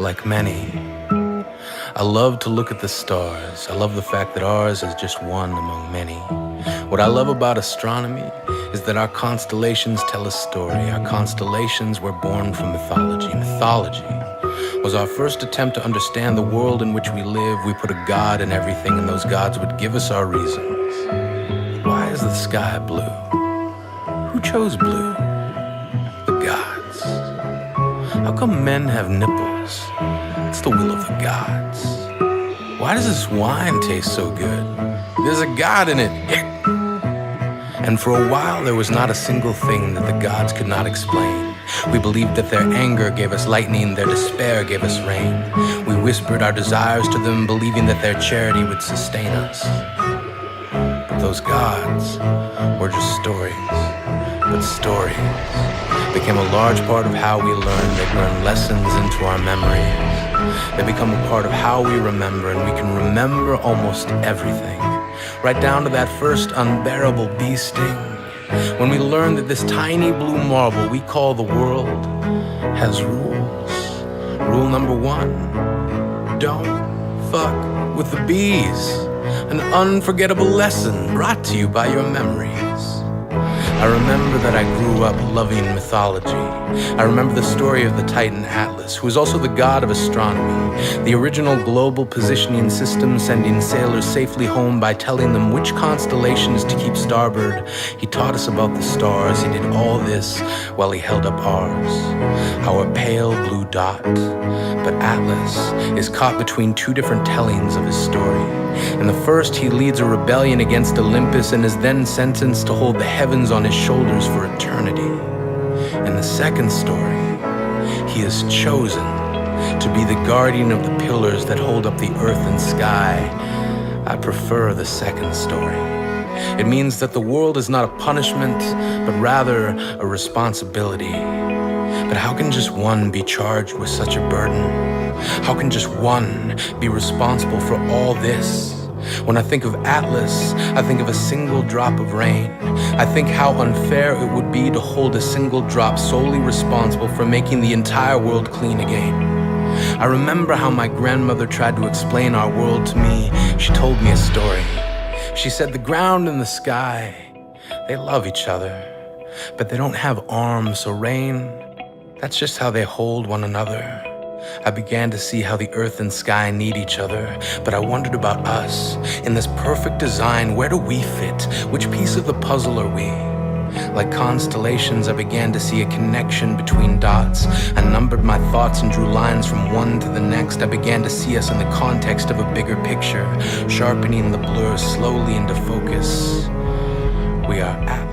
like many. I love to look at the stars. I love the fact that ours is just one among many. What I love about astronomy is that our constellations tell a story. Our constellations were born from mythology. Mythology was our first attempt to understand the world in which we live. We put a god in everything, and those gods would give us our reasons. Why is the sky blue? Who chose blue? The gods. How come men have nipples? It's the will of the gods. Why does this wine taste so good? There's a god in it. And for a while there was not a single thing that the gods could not explain. We believed that their anger gave us lightning, their despair gave us rain. We whispered our desires to them, believing that their charity would sustain us. But those gods were just stories. But stories became a large part of how we learn. They burn lessons into our memories. They become a part of how we remember, and we can remember almost everything, right down to that first unbearable bee sting, when we learn that this tiny blue marble we call the world has rules. Rule number 1, don't fuck with the bees. An unforgettable lesson brought to you by your memories. I remember that I grew up loving mythology. I remember the story of the Titan Atlas, who is also the god of astronomy, the original global positioning system sending sailors safely home by telling them which constellations to keep starboard. He taught us about the stars. He did all this while he held up ours, our pale blue dot. But Atlas is caught between two different tellings of his story. In the first, he leads a rebellion against Olympus and is then sentenced to hold the heavens on his shoulders for eternity. In the second story, he is chosen to be the guardian of the pillars that hold up the earth and sky. I prefer the second story. It means that the world is not a punishment, but rather a responsibility. But how can just one be charged with such a burden? How can just one be responsible for all this? When I think of Atlas, I think of a single drop of rain. I think how unfair it would be to hold a single drop solely responsible for making the entire world clean again. I remember how my grandmother tried to explain our world to me. She told me a story. She said the ground and the sky, they love each other, but they don't have arms, so rain, that's just how they hold one another. I began to see how the earth and sky need each other, but I wondered about us. In this perfect design, where do we fit? Which piece of the puzzle are we? Like constellations, I began to see a connection between dots. I numbered my thoughts and drew lines from one to the next. I began to see us in the context of a bigger picture, sharpening the blur slowly into focus. We are Atlas.